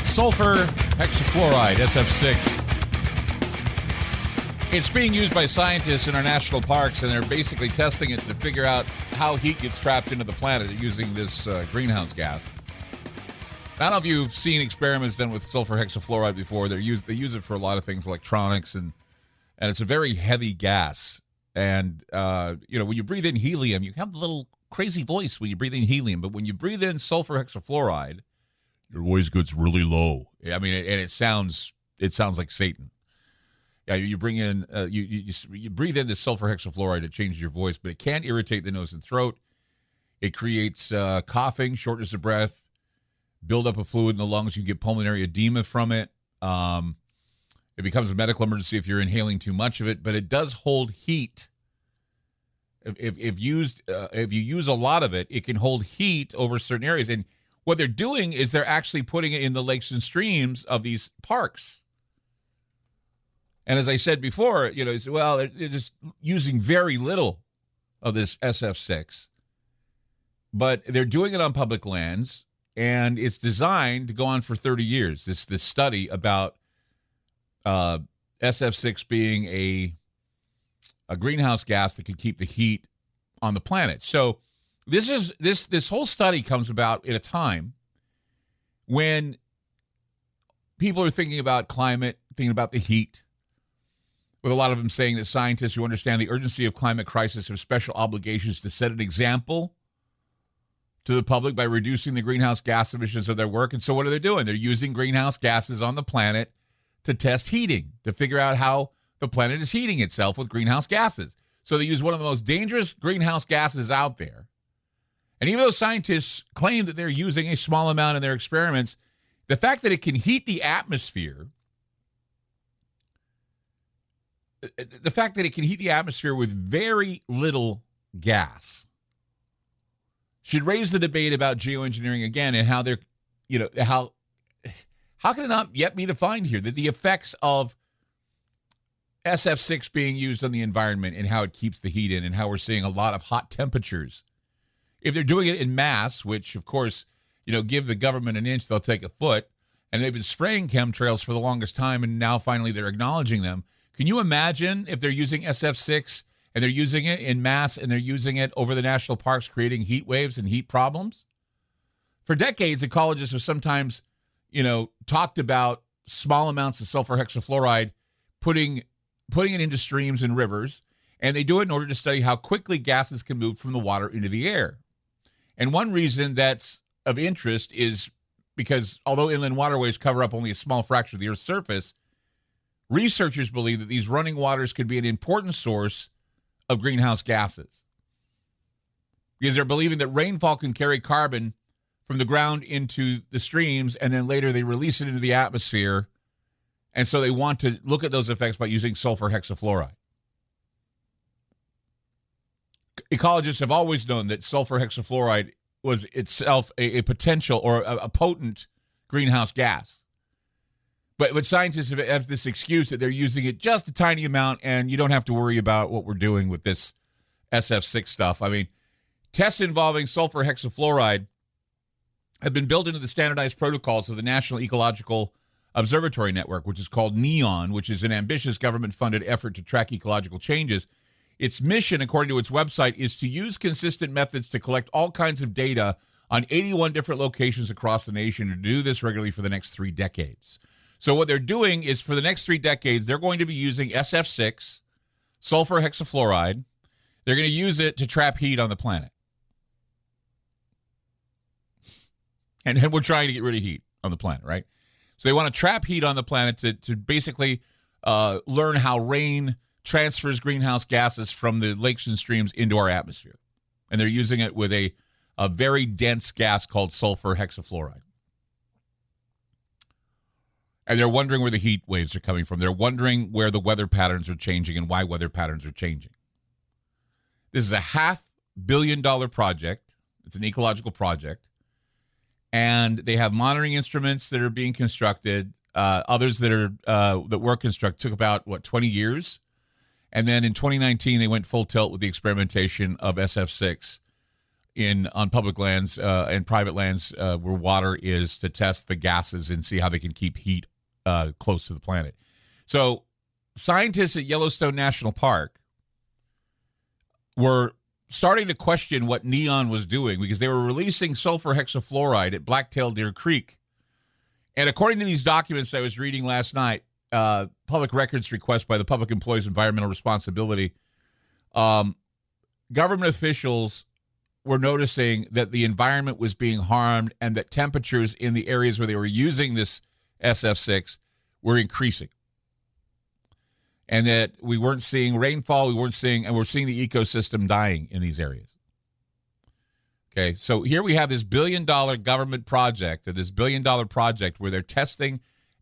Sulfur hexafluoride, SF6. It's being used by scientists in our national parks, and they're basically testing it to figure out how heat gets trapped into the planet using this greenhouse gas. I don't know if you've seen experiments done with sulfur hexafluoride before. They use it for a lot of things, electronics, and it's a very heavy gas. And, when you breathe in helium, you have a little crazy voice when you breathe in helium. But when you breathe in sulfur hexafluoride, your voice gets really low. I mean, and it sounds like Satan. Yeah, you bring in, you breathe in this sulfur hexafluoride, it changes your voice, but it can irritate the nose and throat. It creates coughing, shortness of breath, buildup of fluid in the lungs. You get pulmonary edema from it. It becomes a medical emergency if you're inhaling too much of it, but it does hold heat. If you use a lot of it, it can hold heat over certain areas. And what they're doing is they're actually putting it in the lakes and streams of these parks. And as I said before, they're just using very little of this SF6, but they're doing it on public lands, and it's designed to go on for 30 years. This study about SF6 being a greenhouse gas that could keep the heat on the planet. So this whole study comes about at a time when people are thinking about climate, thinking about the heat, with a lot of them saying that scientists who understand the urgency of climate crisis have special obligations to set an example to the public by reducing the greenhouse gas emissions of their work. And so what are they doing? They're using greenhouse gases on the planet to test heating, to figure out how the planet is heating itself with greenhouse gases. So they use one of the most dangerous greenhouse gases out there. And even though scientists claim that they're using a small amount in their experiments, the fact that it can heat the atmosphere, with very little gas should raise the debate about geoengineering again, and how they're, how can it not yet be defined here that the effects of SF6 being used on the environment and how it keeps the heat in, and how we're seeing a lot of hot temperatures. If they're doing it in mass, which of course, give the government an inch, they'll take a foot, and they've been spraying chemtrails for the longest time, and now finally they're acknowledging them. Can you imagine if they're using SF6 and they're using it in mass and they're using it over the national parks, creating heat waves and heat problems? For decades, ecologists have sometimes, talked about small amounts of sulfur hexafluoride, putting it into streams and rivers, and they do it in order to study how quickly gases can move from the water into the air. And one reason that's of interest is because although inland waterways cover up only a small fraction of the Earth's surface, researchers believe that these running waters could be an important source of greenhouse gases, because they're believing that rainfall can carry carbon from the ground into the streams, and then later they release it into the atmosphere. And so they want to look at those effects by using sulfur hexafluoride. Ecologists have always known that sulfur hexafluoride was itself a potential or a potent greenhouse gas. But scientists have this excuse that they're using it just a tiny amount, and you don't have to worry about what we're doing with this SF6 stuff. I mean, tests involving sulfur hexafluoride have been built into the standardized protocols of the National Ecological Observatory Network, which is called NEON, which is an ambitious government-funded effort to track ecological changes. Its mission, according to its website, is to use consistent methods to collect all kinds of data on 81 different locations across the nation, and to do this regularly for the next 3 decades. So what they're doing is, for the next 3 decades, they're going to be using SF6, sulfur hexafluoride. They're going to use it to trap heat on the planet. And we're trying to get rid of heat on the planet, right? So they want to trap heat on the planet to basically learn how rain transfers greenhouse gases from the lakes and streams into our atmosphere. And they're using it with a very dense gas called sulfur hexafluoride. And they're wondering where the heat waves are coming from. They're wondering where the weather patterns are changing and why weather patterns are changing. This is a $500 million project. It's an ecological project. And they have monitoring instruments that are being constructed. Others that were constructed took about, 20 years. And then in 2019, they went full tilt with the experimentation of SF6 on public lands and private lands where water is, to test the gases and see how they can keep heat close to the planet. So scientists at Yellowstone National Park were starting to question what Neon was doing because they were releasing sulfur hexafluoride at Blacktail Deer Creek. And according to these documents I was reading last night, public records request by the Public Employees Environmental Responsibility, government officials were noticing that the environment was being harmed and that temperatures in the areas where they were using this SF6 were increasing. And that we weren't seeing rainfall, we're seeing the ecosystem dying in these areas. Okay, so here we have this billion-dollar government project, where they're testing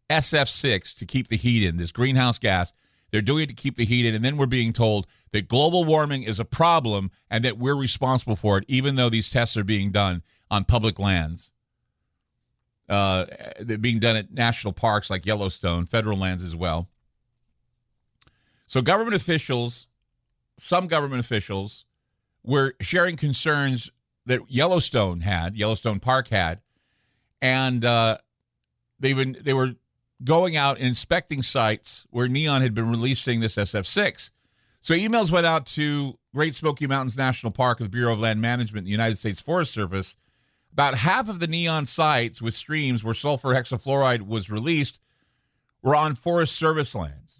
SF6 to keep the heat in, this greenhouse gas. They're doing it to keep the heat in, and then we're being told that global warming is a problem and that we're responsible for it, even though these tests are being done on public lands. They're being done at national parks like Yellowstone, federal lands as well. So some government officials were sharing concerns that Yellowstone Park had, and they were going out and inspecting sites where Neon had been releasing this SF6. So emails went out to Great Smoky Mountains National Park of the Bureau of Land Management, the United States Forest Service. About half of the Neon sites with streams where sulfur hexafluoride was released were on Forest Service lands.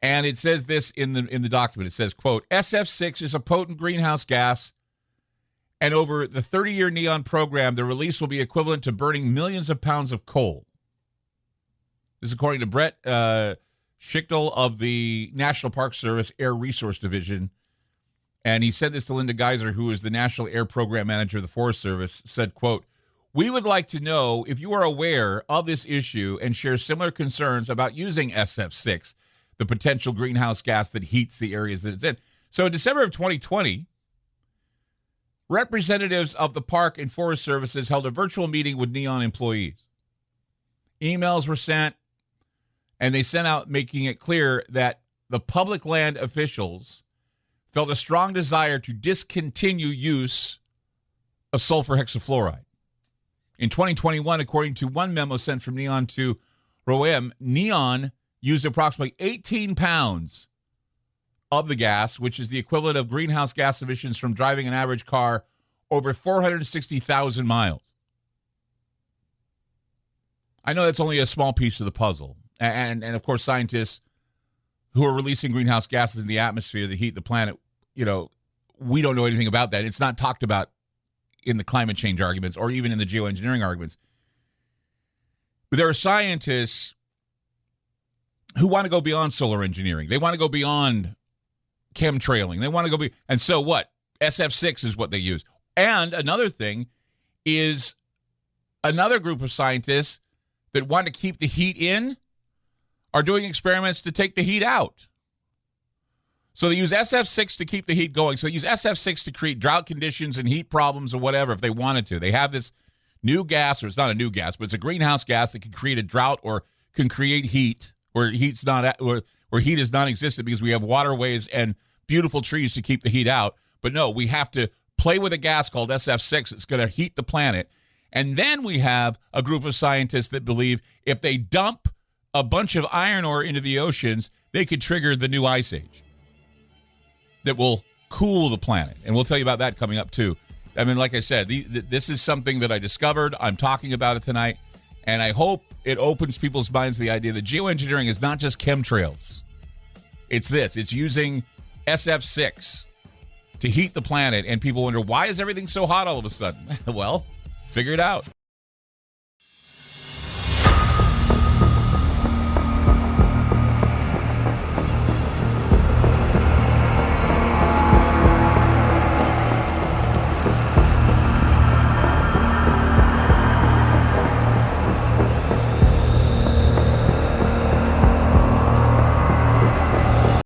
And it says this in the document. It says, quote, SF6 is a potent greenhouse gas, and over the 30-year Neon program, the release will be equivalent to burning millions of pounds of coal. This is according to Brett Schichtel of the National Park Service Air Resource Division. And he said this to Linda Geiser, who is the National Air Program Manager of the Forest Service, said, quote, we would like to know if you are aware of this issue and share similar concerns about using SF6, the potential greenhouse gas that heats the areas that it's in. So in December of 2020, representatives of the Park and Forest Services held a virtual meeting with Neon employees. Emails were sent, and they sent out making it clear that the public land officials felt a strong desire to discontinue use of sulfur hexafluoride. In 2021, according to one memo sent from Neon to ROEM, Neon used approximately 18 pounds of the gas, which is the equivalent of greenhouse gas emissions from driving an average car over 460,000 miles. I know that's only a small piece of the puzzle. And of course, scientists who are releasing greenhouse gases in the atmosphere that heat the planet, we don't know anything about that. It's not talked about in the climate change arguments or even in the geoengineering arguments. But there are scientists who want to go beyond solar engineering. They want to go beyond chemtrailing. They want to go and so what? SF6 is what they use. And another thing is another group of scientists that want to keep the heat in are doing experiments to take the heat out. So they use SF6 to keep the heat going. So they use SF6 to create drought conditions and heat problems or whatever if they wanted to. They have this new gas, or it's not a new gas, but it's a greenhouse gas that can create a drought or can create heat where heat is non-existent because we have waterways and beautiful trees to keep the heat out. But no, we have to play with a gas called SF6. It's going to heat the planet. And then we have a group of scientists that believe if they dump a bunch of iron ore into the oceans, they could trigger the new ice age that will cool the planet. And we'll tell you about that coming up, too. I mean, like I said, this is something that I discovered. I'm talking about it tonight. And I hope it opens people's minds to the idea that geoengineering is not just chemtrails. It's this. It's using SF6 to heat the planet. And people wonder, why is everything so hot all of a sudden? Well, figure it out.